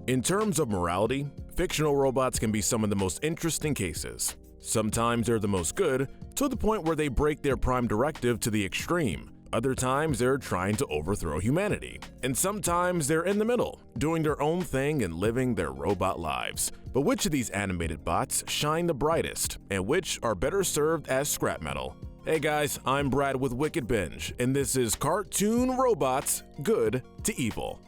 In terms of morality, fictional robots can be some of the most interesting cases. Sometimes they're the most good, to the point where they break their prime directive to the extreme. Other times they're trying to overthrow humanity. And sometimes they're in the middle, doing their own thing and living their robot lives. But which of these animated bots shine the brightest, and which are better served as scrap metal? Hey guys, I'm Brad with Wicked Binge, and this is Cartoon Robots Good to Evil.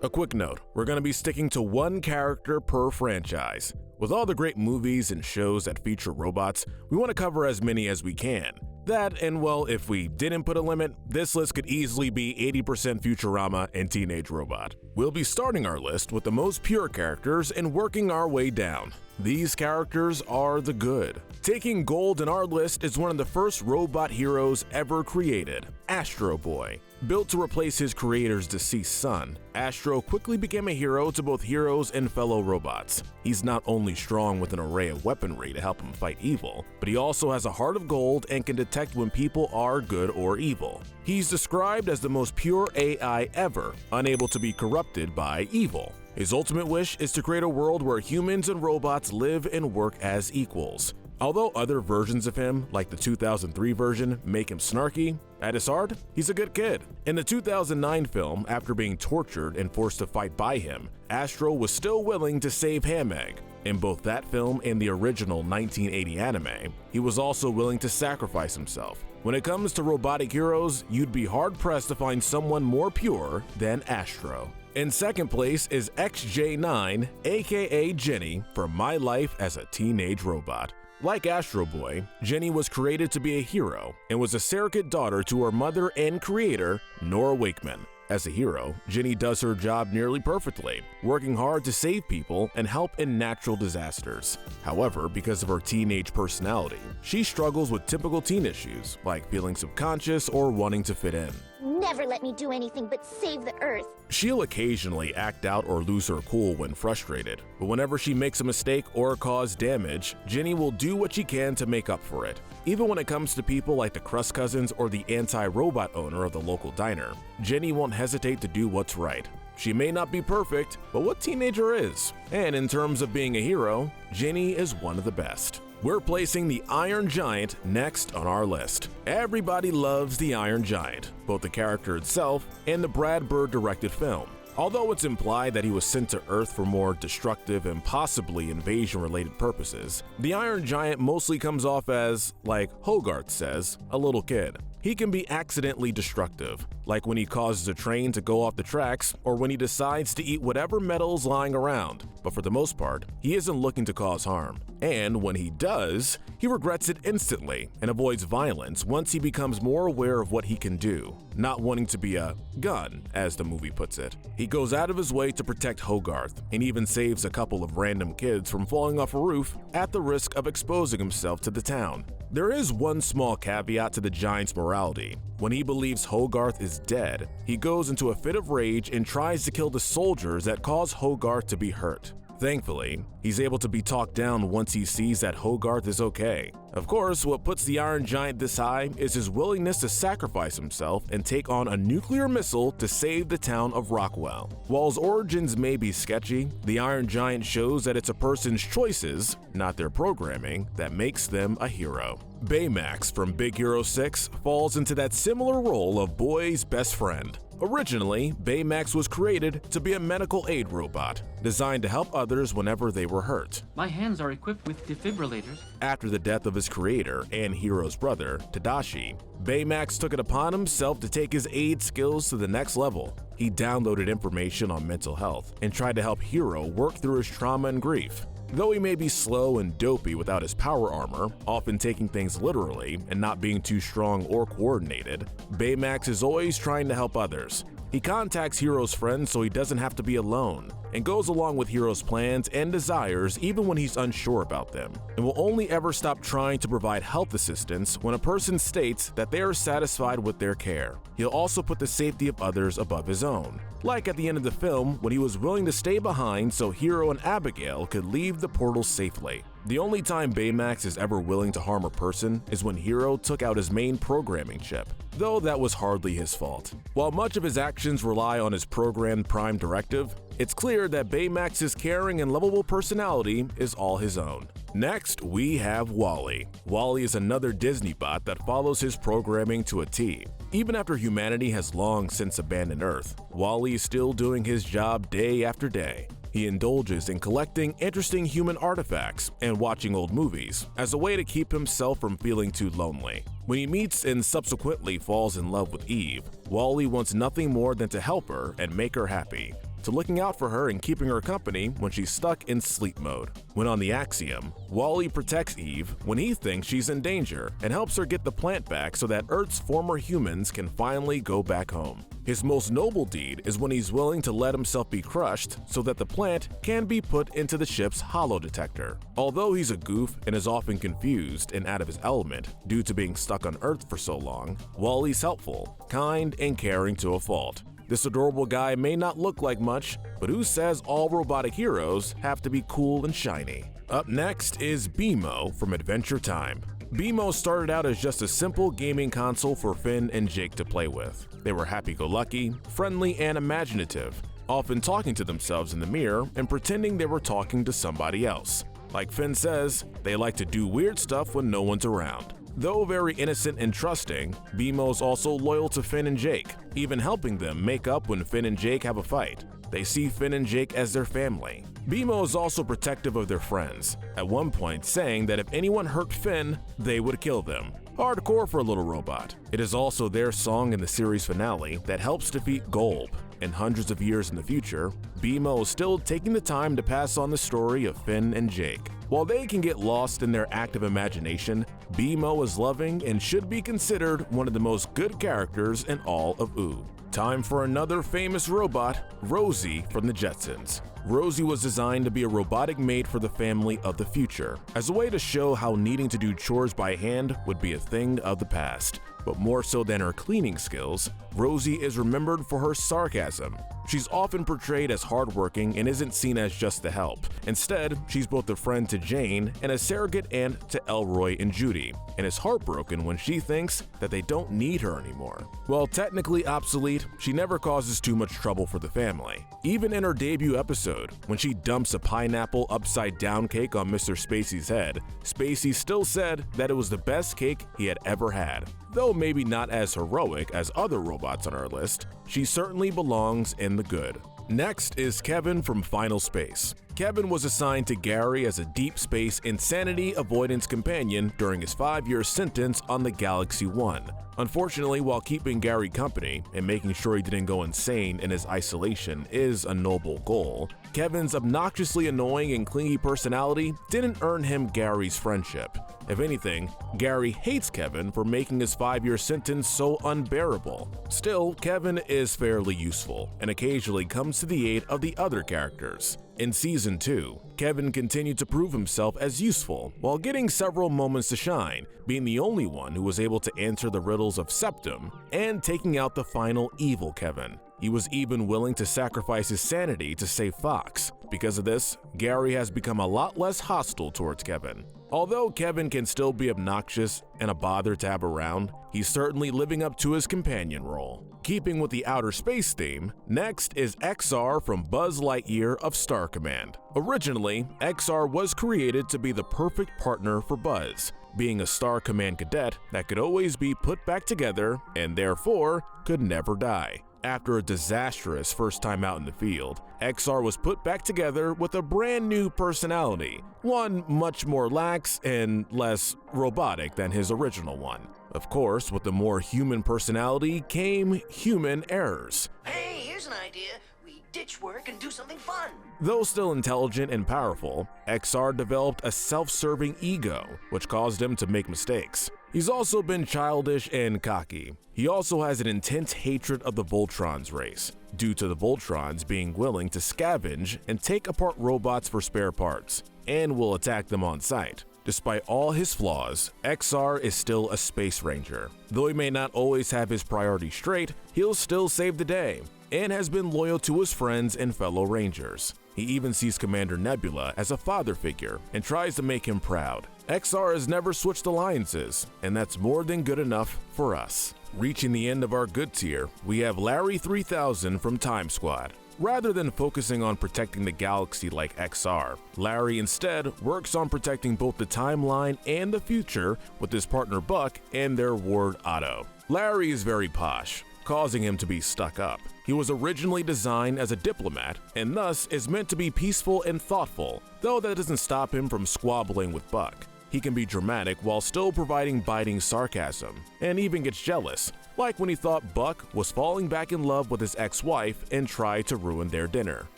A quick note, we're going to be sticking to one character per franchise. With all the great movies and shows that feature robots, we want to cover as many as we can. That, and well, if we didn't put a limit, this list could easily be 80% Futurama and Teenage Robot. We'll be starting our list with the most pure characters and working our way down. These characters are the good. Taking gold in our list is one of the first robot heroes ever created, Astro Boy. Built to replace his creator's deceased son, Astro quickly became a hero to both heroes and fellow robots. He's not only strong with an array of weaponry to help him fight evil, but he also has a heart of gold and can detect when people are good or evil. He's described as the most pure AI ever, unable to be corrupted by evil. His ultimate wish is to create a world where humans and robots live and work as equals. Although other versions of him, like the 2003 version, make him snarky, at his heart, he's a good kid. In the 2009 film, after being tortured and forced to fight by him, Astro was still willing to save Hamegg. In both that film and the original 1980 anime, he was also willing to sacrifice himself. When it comes to robotic heroes, you'd be hard-pressed to find someone more pure than Astro. In second place is XJ9, aka Jenny, from My Life as a Teenage Robot. Like Astro Boy, Jenny was created to be a hero and was a surrogate daughter to her mother and creator, Nora Wakeman. As a hero, Jenny does her job nearly perfectly, working hard to save people and help in natural disasters. However, because of her teenage personality, she struggles with typical teen issues, like feeling subconscious or wanting to fit in. Never let me do anything but save the Earth. She'll occasionally act out or lose her cool when frustrated, but whenever she makes a mistake or cause damage, Jenny will do what she can to make up for it. Even when it comes to people like the Crust Cousins or the anti-robot owner of the local diner, Jenny won't hesitate to do what's right. She may not be perfect, but what teenager is? And in terms of being a hero, Jenny is one of the best. We're placing the Iron Giant next on our list. Everybody loves the Iron Giant, both the character itself and the Brad Bird directed film. Although it's implied that he was sent to Earth for more destructive and possibly invasion-related purposes, the Iron Giant mostly comes off as, like Hogarth says, a little kid. He can be accidentally destructive, like when he causes a train to go off the tracks or when he decides to eat whatever metal's lying around, but for the most part, he isn't looking to cause harm. And when he does, he regrets it instantly and avoids violence once he becomes more aware of what he can do, not wanting to be a gun, as the movie puts it. He goes out of his way to protect Hogarth and even saves a couple of random kids from falling off a roof at the risk of exposing himself to the town. There is one small caveat to the Giant's morality. When he believes Hogarth is dead, he goes into a fit of rage and tries to kill the soldiers that cause Hogarth to be hurt. Thankfully, he's able to be talked down once he sees that Hogarth is okay. Of course, what puts the Iron Giant this high is his willingness to sacrifice himself and take on a nuclear missile to save the town of Rockwell. While his origins may be sketchy, the Iron Giant shows that it's a person's choices, not their programming, that makes them a hero. Baymax from Big Hero 6 falls into that similar role of boy's best friend. Originally, Baymax was created to be a medical aid robot, designed to help others whenever they were hurt. My hands are equipped with defibrillators. After the death of his creator and Hero's brother, Tadashi, Baymax took it upon himself to take his aid skills to the next level. He downloaded information on mental health and tried to help Hero work through his trauma and grief. Though he may be slow and dopey without his power armor, often taking things literally and not being too strong or coordinated, Baymax is always trying to help others. He contacts Hero's friends so he doesn't have to be alone, and goes along with Hero's plans and desires even when he's unsure about them, and will only ever stop trying to provide health assistance when a person states that they are satisfied with their care. He'll also put the safety of others above his own, like at the end of the film when he was willing to stay behind so Hero and Abigail could leave the portal safely. The only time Baymax is ever willing to harm a person is when Hero took out his main programming chip, though that was hardly his fault. While much of his actions rely on his programmed Prime Directive, it's clear that Baymax's caring and lovable personality is all his own. Next, we have Wally. Wally is another Disney bot that follows his programming to a T. Even after humanity has long since abandoned Earth, Wally is still doing his job day after day. He indulges in collecting interesting human artifacts and watching old movies as a way to keep himself from feeling too lonely. When he meets and subsequently falls in love with Eve, Wally wants nothing more than to help her and make her happy, to looking out for her and keeping her company when she's stuck in sleep mode. When on the Axiom, Wally protects Eve when he thinks she's in danger and helps her get the plant back so that Earth's former humans can finally go back home. His most noble deed is when he's willing to let himself be crushed so that the plant can be put into the ship's holo detector. Although he's a goof and is often confused and out of his element due to being stuck on Earth for so long, Wally's helpful, kind, and caring to a fault. This adorable guy may not look like much, but who says all robotic heroes have to be cool and shiny? Up next is BMO from Adventure Time. BMO started out as just a simple gaming console for Finn and Jake to play with. They were happy-go-lucky, friendly, and imaginative, often talking to themselves in the mirror and pretending they were talking to somebody else. Like Finn says, they like to do weird stuff when no one's around. Though very innocent and trusting, BMO's also loyal to Finn and Jake, even helping them make up when Finn and Jake have a fight. They see Finn and Jake as their family. BMO is also protective of their friends, at one point saying that if anyone hurt Finn, they would kill them. Hardcore for a little robot. It is also their song in the series finale that helps defeat Golb. And hundreds of years in the future, BMO is still taking the time to pass on the story of Finn and Jake. While they can get lost in their active imagination, BMO is loving and should be considered one of the most good characters in all of OO. Time for another famous robot, Rosie from the Jetsons. Rosie was designed to be a robotic maid for the family of the future, as a way to show how needing to do chores by hand would be a thing of the past. But more so than her cleaning skills, Rosie is remembered for her sarcasm. She's often portrayed as hardworking and isn't seen as just the help. Instead, she's both a friend to Jane and a surrogate aunt to Elroy and Judy, and is heartbroken when she thinks that they don't need her anymore. While technically obsolete, she never causes too much trouble for the family. Even in her debut episode, when she dumps a pineapple upside-down cake on Mr. Spacey's head, Spacey still said that it was the best cake he had ever had. Though maybe not as heroic as other robots on our list, she certainly belongs in the good. Next is Kevin from Final Space. Kevin was assigned to Gary as a deep space insanity avoidance companion during his 5-year sentence on the Galaxy 1. Unfortunately, while keeping Gary company and making sure he didn't go insane in his isolation is a noble goal, Kevin's obnoxiously annoying and clingy personality didn't earn him Gary's friendship. If anything, Gary hates Kevin for making his 5-year sentence so unbearable. Still, Kevin is fairly useful and occasionally comes to the aid of the other characters. In Season 2, Kevin continued to prove himself as useful while getting several moments to shine, being the only one who was able to answer the riddles of Septum and taking out the final evil Kevin. He was even willing to sacrifice his sanity to save Fox. Because of this, Gary has become a lot less hostile towards Kevin. Although Kevin can still be obnoxious and a bother to have around, he's certainly living up to his companion role. Keeping with the outer space theme, next is XR from Buzz Lightyear of Star Command. Originally, XR was created to be the perfect partner for Buzz, being a Star Command cadet that could always be put back together and therefore could never die. After a disastrous first time out in the field, XR was put back together with a brand new personality, one much more lax and less robotic than his original one. Of course, with the more human personality came human errors. Hey, here's an idea. We ditch work and do something fun. Though still intelligent and powerful, XR developed a self-serving ego, which caused him to make mistakes. He's also been childish and cocky. He also has an intense hatred of the Voltron's race, due to the Voltrons being willing to scavenge and take apart robots for spare parts, and will attack them on sight. Despite all his flaws, XR is still a space ranger. Though he may not always have his priorities straight, he'll still save the day, and has been loyal to his friends and fellow rangers. He even sees Commander Nebula as a father figure and tries to make him proud. XR has never switched alliances, and that's more than good enough for us. Reaching the end of our good tier, we have Larry 3000 from Time Squad. Rather than focusing on protecting the galaxy like XR, Larry instead works on protecting both the timeline and the future with his partner Buck and their ward Otto. Larry is very posh, causing him to be stuck up. He was originally designed as a diplomat and thus is meant to be peaceful and thoughtful, though that doesn't stop him from squabbling with Buck. He can be dramatic while still providing biting sarcasm, and even gets jealous, like when he thought Buck was falling back in love with his ex-wife and tried to ruin their dinner.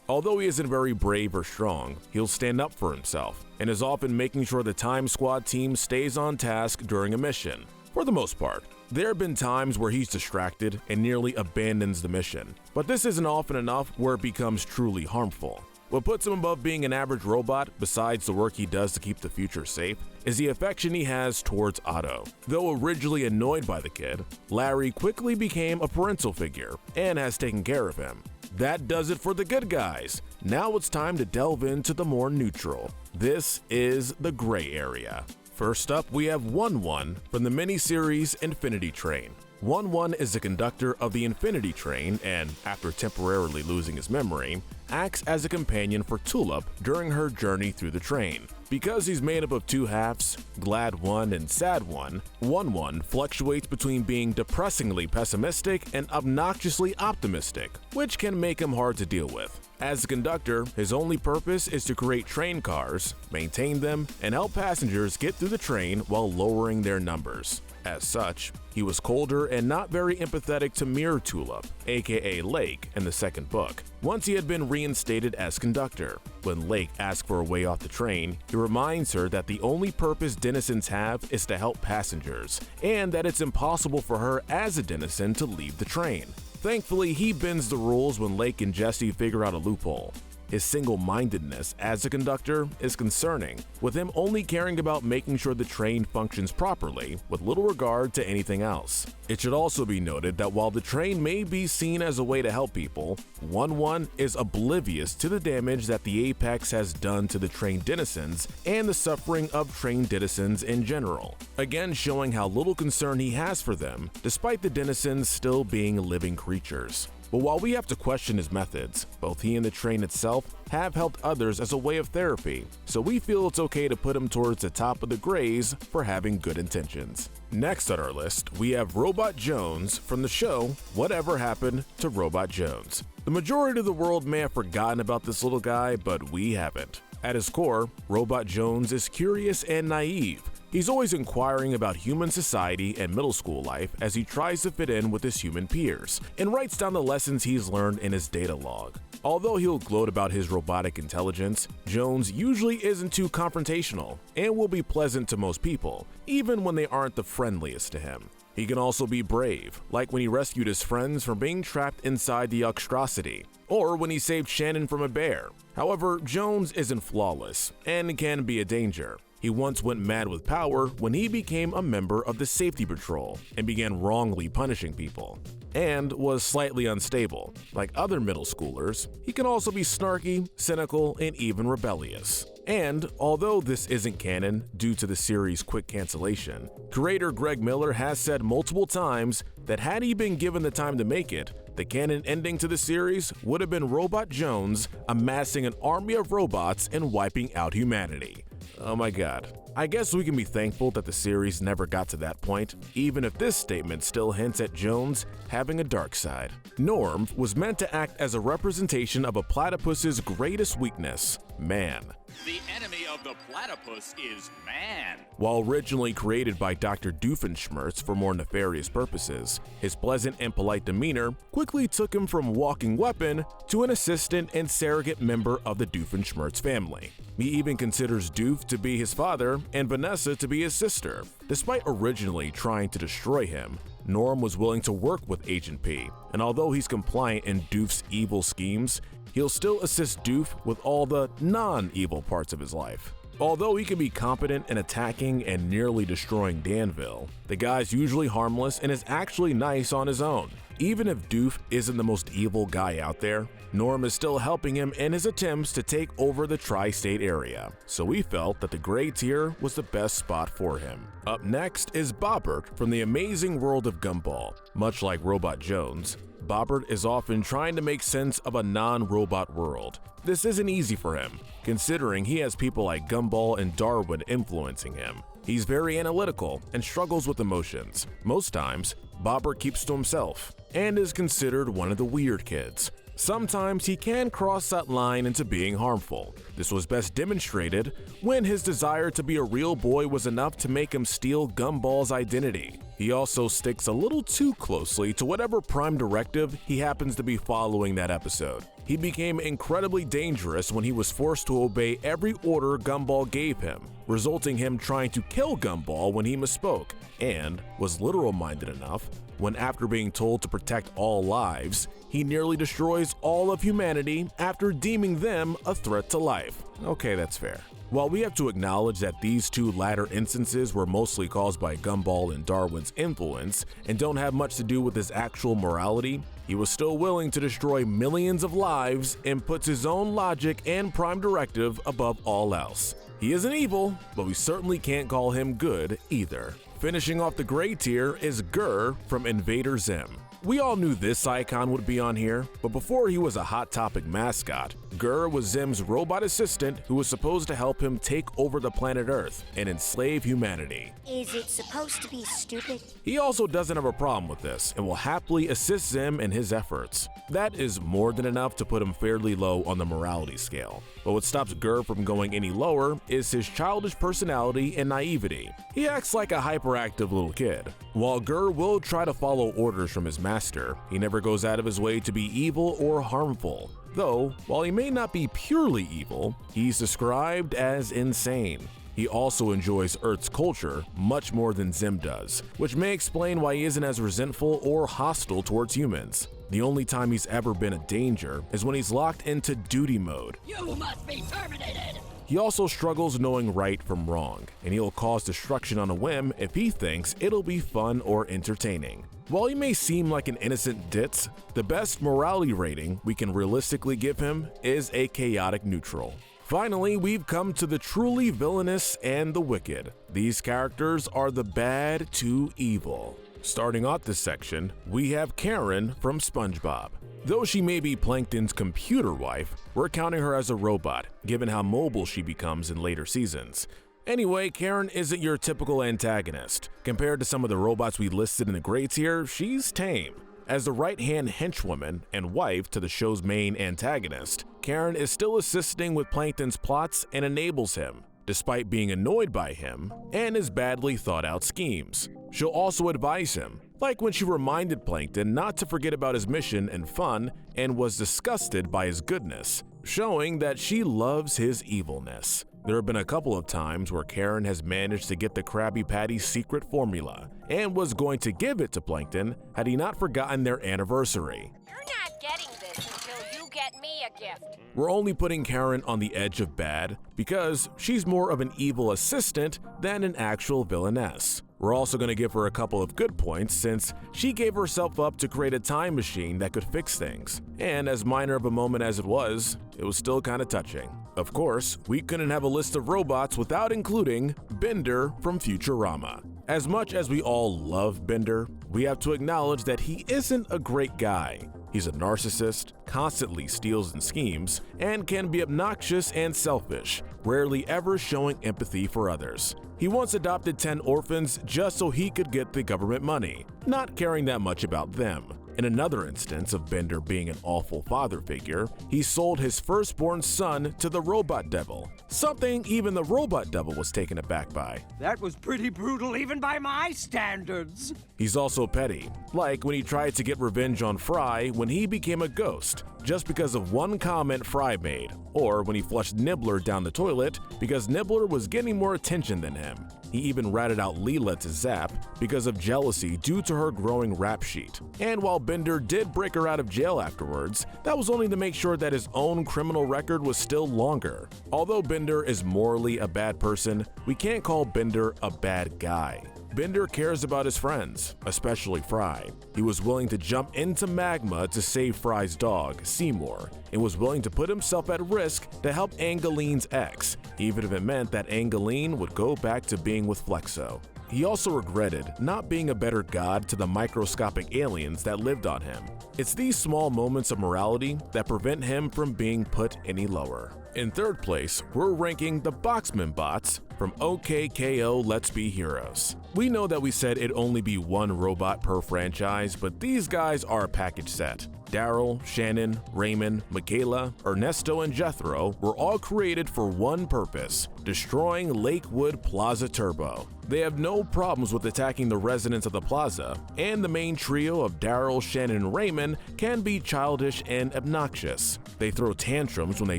Although he isn't very brave or strong, he'll stand up for himself, and is often making sure the Time Squad team stays on task during a mission. For the most part, there have been times where he's distracted and nearly abandons the mission, but this isn't often enough where it becomes truly harmful. What puts him above being an average robot, besides the work he does to keep the future safe, is the affection he has towards Otto. Though originally annoyed by the kid, Larry quickly became a parental figure and has taken care of him. That does it for the good guys. Now it's time to delve into the more neutral. This is the gray area. First up, we have 1-1 from the miniseries Infinity Train. 1-1 is the conductor of the Infinity Train and, after temporarily losing his memory, acts as a companion for Tulip during her journey through the train. Because he's made up of two halves, Glad 1 and Sad 1, 1-1 fluctuates between being depressingly pessimistic and obnoxiously optimistic, which can make him hard to deal with. As a conductor, his only purpose is to create train cars, maintain them, and help passengers get through the train while lowering their numbers. As such, he was colder and not very empathetic to Mirror Tulip, aka Lake, in the second book, once he had been reinstated as conductor. When Lake asks for a way off the train, he reminds her that the only purpose denizens have is to help passengers, and that it's impossible for her as a denizen to leave the train. Thankfully, he bends the rules when Lake and Jesse figure out a loophole. His single-mindedness as a conductor is concerning, with him only caring about making sure the train functions properly, with little regard to anything else. It should also be noted that while the train may be seen as a way to help people, 1-1 is oblivious to the damage that the Apex has done to the train denizens and the suffering of train denizens in general, again showing how little concern he has for them, despite the denizens still being living creatures. But while we have to question his methods, both he and the train itself have helped others as a way of therapy, so we feel it's okay to put him towards the top of the grays for having good intentions. Next on our list, we have Robot Jones from the show Whatever Happened to Robot Jones. The majority of the world may have forgotten about this little guy, but we haven't. At his core, Robot Jones is curious and naive. He's always inquiring about human society and middle school life as he tries to fit in with his human peers, and writes down the lessons he's learned in his data log. Although he'll gloat about his robotic intelligence, Jones usually isn't too confrontational and will be pleasant to most people, even when they aren't the friendliest to him. He can also be brave, like when he rescued his friends from being trapped inside the Oxtrocity, or when he saved Shannon from a bear. However, Jones isn't flawless and can be a danger. He once went mad with power when he became a member of the Safety Patrol and began wrongly punishing people, and was slightly unstable. Like other middle schoolers, he can also be snarky, cynical, and even rebellious. And although this isn't canon due to the series' quick cancellation, creator Greg Miller has said multiple times that had he been given the time to make it, the canon ending to the series would have been Robot Jones amassing an army of robots and wiping out humanity. Oh my god. I guess we can be thankful that the series never got to that point, even if this statement still hints at Jones having a dark side. Norm was meant to act as a representation of a platypus's greatest weakness, man. The enemy of the platypus is man. While originally created by Dr. Doofenshmirtz for more nefarious purposes, his pleasant and polite demeanor quickly took him from walking weapon to an assistant and surrogate member of the Doofenshmirtz family. He even considers Doof to be his father and Vanessa to be his sister. Despite originally trying to destroy him, Norm was willing to work with Agent P, and although he's compliant in Doof's evil schemes, he'll still assist Doof with all the non-evil parts of his life. Although he can be competent in attacking and nearly destroying Danville, the guy's usually harmless and is actually nice on his own. Even if Doof isn't the most evil guy out there, Norm is still helping him in his attempts to take over the tri-state area, so we felt that the gray tier was the best spot for him. Up next is Bobbert from the amazing world of Gumball. Much like Robot Jones, Bobbert is often trying to make sense of a non-robot world. This isn't easy for him, considering he has people like Gumball and Darwin influencing him. He's very analytical and struggles with emotions. Most times, Bobbert keeps to himself and is considered one of the weird kids. Sometimes he can cross that line into being harmful. This was best demonstrated when his desire to be a real boy was enough to make him steal Gumball's identity. He also sticks a little too closely to whatever prime directive he happens to be following that episode. He became incredibly dangerous when he was forced to obey every order Gumball gave him, resulting him trying to kill Gumball when he misspoke, and was literal-minded enough when, after being told to protect all lives, he nearly destroys all of humanity after deeming them a threat to life. Okay, that's fair. While we have to acknowledge that these two latter instances were mostly caused by Gumball and Darwin's influence and don't have much to do with his actual morality, he was still willing to destroy millions of lives and puts his own logic and prime directive above all else. He isn't evil, but we certainly can't call him good either. Finishing off the gray tier is Gur from Invader Zim. We all knew this icon would be on here, but before he was a Hot Topic mascot, Gur was Zim's robot assistant who was supposed to help him take over the planet Earth and enslave humanity. Is it supposed to be stupid? He also doesn't have a problem with this and will happily assist Zim in his efforts. That is more than enough to put him fairly low on the morality scale. But what stops Gur from going any lower is his childish personality and naivety. He acts like a hyperactive little kid. While Gur will try to follow orders from his master, he never goes out of his way to be evil or harmful. Though, while he may not be purely evil, he's described as insane. He also enjoys Earth's culture much more than Zim does, which may explain why he isn't as resentful or hostile towards humans. The only time he's ever been a danger is when he's locked into duty mode. You must be terminated! He also struggles knowing right from wrong, and he'll cause destruction on a whim if he thinks it'll be fun or entertaining. While he may seem like an innocent ditz, the best morality rating we can realistically give him is a chaotic neutral. Finally, we've come to the truly villainous and the wicked. These characters are the bad to evil. Starting off this section, we have Karen from SpongeBob. Though she may be Plankton's computer wife, we're counting her as a robot, given how mobile she becomes in later seasons. Anyway, Karen isn't your typical antagonist. Compared to some of the robots we listed in the grades here, she's tame. As the right-hand henchwoman and wife to the show's main antagonist, Karen is still assisting with Plankton's plots and enables him, despite being annoyed by him and his badly thought-out schemes. She'll also advise him, like when she reminded Plankton not to forget about his mission and fun and was disgusted by his goodness, showing that she loves his evilness. There have been a couple of times where Karen has managed to get the Krabby Patty's secret formula and was going to give it to Plankton had he not forgotten their anniversary. You're not getting this until you get me a gift. We're only putting Karen on the edge of bad because she's more of an evil assistant than an actual villainess. We're also going to give her a couple of good points since she gave herself up to create a time machine that could fix things. And as minor of a moment as it was still kind of touching. Of course, we couldn't have a list of robots without including Bender from Futurama. As much as we all love Bender, we have to acknowledge that he isn't a great guy. He's a narcissist, constantly steals and schemes, and can be obnoxious and selfish, rarely ever showing empathy for others. He once adopted 10 orphans just so he could get the government money, not caring that much about them. In another instance of Bender being an awful father figure, he sold his firstborn son to the Robot Devil, something even the Robot Devil was taken aback by. That was pretty brutal even by my standards. He's also petty, like when he tried to get revenge on Fry when he became a ghost, just because of one comment Fry made, or when he flushed Nibbler down the toilet because Nibbler was getting more attention than him. He even ratted out Leela to Zap because of jealousy due to her growing rap sheet. And while Bender did break her out of jail afterwards, that was only to make sure that his own criminal record was still longer. Although Bender is morally a bad person, we can't call Bender a bad guy. Bender cares about his friends, especially Fry. He was willing to jump into magma to save Fry's dog, Seymour, and was willing to put himself at risk to help Angeline's ex, even if it meant that Angeline would go back to being with Flexo. He also regretted not being a better god to the microscopic aliens that lived on him. It's these small moments of morality that prevent him from being put any lower. In third place, we're ranking the Boxman bots from OKKO Let's Be Heroes. We know that we said it'd only be one robot per franchise, but these guys are a package set. Daryl, Shannon, Raymond, Michaela, Ernesto, and Jethro were all created for one purpose: destroying Lakewood Plaza Turbo. They have no problems with attacking the residents of the plaza, and the main trio of Daryl, Shannon, and Raymond can be childish and obnoxious. They throw tantrums when they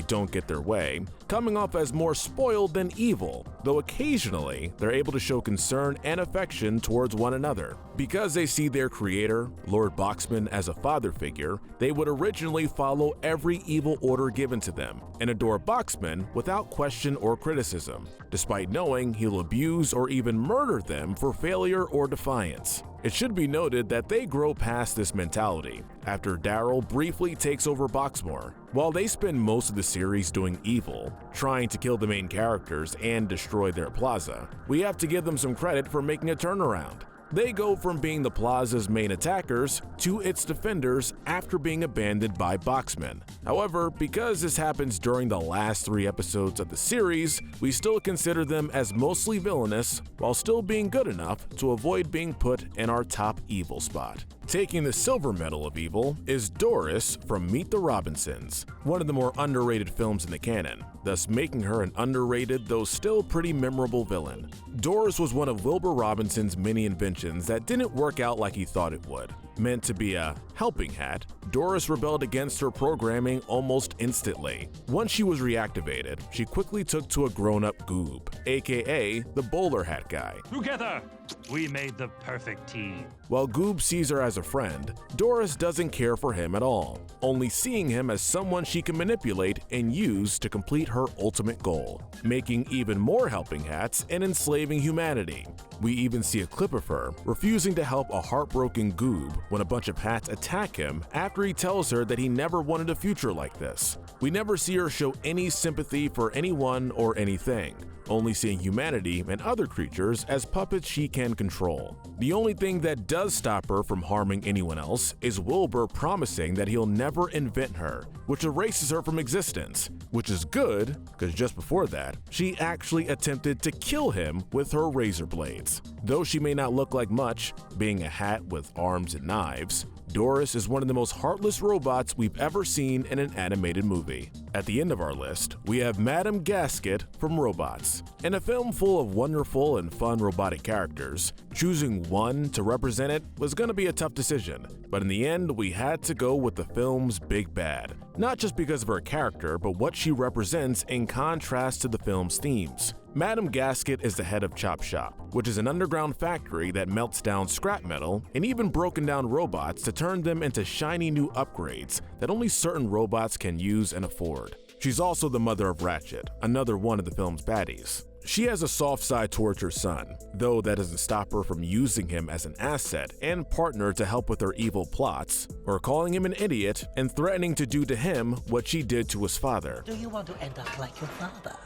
don't get their way, coming off as more spoiled than evil, though occasionally they're able to show concern and affection towards one another. Because they see their creator, Lord Boxman, as a father figure, they would originally follow every evil order given to them and adore Boxman without question or criticism, despite knowing he'll abuse or even murder them for failure or defiance. It should be noted that they grow past this mentality after Daryl briefly takes over Boxmoor. While they spend most of the series doing evil, trying to kill the main characters and destroy their plaza, we have to give them some credit for making a turnaround. They go from being the plaza's main attackers to its defenders after being abandoned by Boxman. However, because this happens during the last 3 episodes of the series, we still consider them as mostly villainous while still being good enough to avoid being put in our top evil spot. Taking the silver medal of evil is Doris from Meet the Robinsons, one of the more underrated films in the canon, thus making her an underrated though still pretty memorable villain. Doris was one of Wilbur Robinson's many inventions that didn't work out like he thought it would. Meant to be a helping hat, Doris rebelled against her programming almost instantly. Once she was reactivated, she quickly took to a grown-up Goob, aka the bowler hat guy. Together, we made the perfect team. While Goob sees her as a friend, Doris doesn't care for him at all, only seeing him as someone she can manipulate and use to complete her ultimate goal, making even more helping hats and enslaving humanity. We even see a clip of her refusing to help a heartbroken Goob when a bunch of hats attack him after he tells her that he never wanted a future like this. We never see her show any sympathy for anyone or anything, only seeing humanity and other creatures as puppets she can control. The only thing that does stop her from harming anyone else is Wilbur promising that he'll never invent her, which erases her from existence, which is good because just before that, she actually attempted to kill him with her razor blades. Though she may not look like much, being a hat with arms and knives, Doris is one of the most heartless robots we've ever seen in an animated movie. At the end of our list, we have Madame Gasket from Robots. In a film full of wonderful and fun robotic characters, choosing one to represent it was going to be a tough decision, but in the end we had to go with the film's big bad. Not just because of her character, but what she represents in contrast to the film's themes. Madame Gasket is the head of Chop Shop, which is an underground factory that melts down scrap metal and even broken down robots to turn them into shiny new upgrades that only certain robots can use and afford. She's also the mother of Ratchet, another one of the film's baddies. She has a soft side towards her son, though that doesn't stop her from using him as an asset and partner to help with her evil plots, or calling him an idiot and threatening to do to him what she did to his father. Do you want to end up like your father?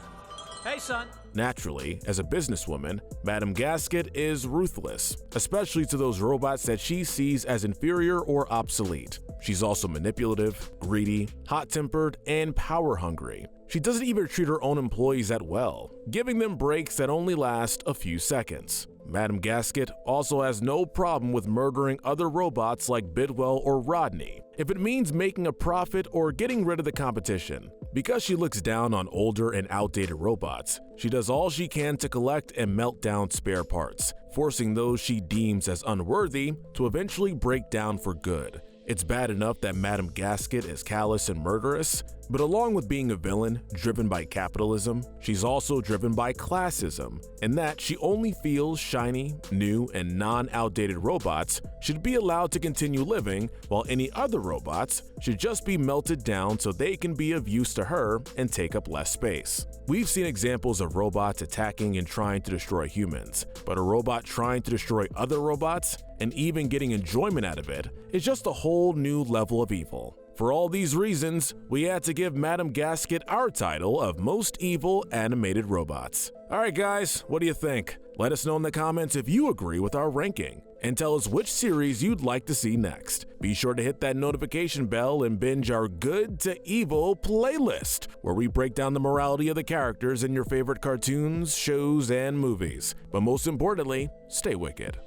Hey, son. Naturally, as a businesswoman, Madame Gasket is ruthless, especially to those robots that she sees as inferior or obsolete. She's also manipulative, greedy, hot-tempered, and power-hungry. She doesn't even treat her own employees that well, giving them breaks that only last a few seconds. Madame Gasket also has no problem with murdering other robots like Bidwell or Rodney, if it means making a profit or getting rid of the competition. Because she looks down on older and outdated robots, she does all she can to collect and melt down spare parts, forcing those she deems as unworthy to eventually break down for good. It's bad enough that Madame Gasket is callous and murderous, But along with being a villain driven by capitalism, she's also driven by classism, in that she only feels shiny, new, and non-outdated robots should be allowed to continue living, while any other robots should just be melted down so they can be of use to her and take up less space. We've seen examples of robots attacking and trying to destroy humans, but a robot trying to destroy other robots and even getting enjoyment out of it is just a whole new level of evil. For all these reasons, we had to give Madame Gasket our title of Most Evil Animated Robots. Alright guys, what do you think? Let us know in the comments if you agree with our ranking, and tell us which series you'd like to see next. Be sure to hit that notification bell and binge our Good to Evil playlist, where we break down the morality of the characters in your favorite cartoons, shows, and movies. But most importantly, stay wicked.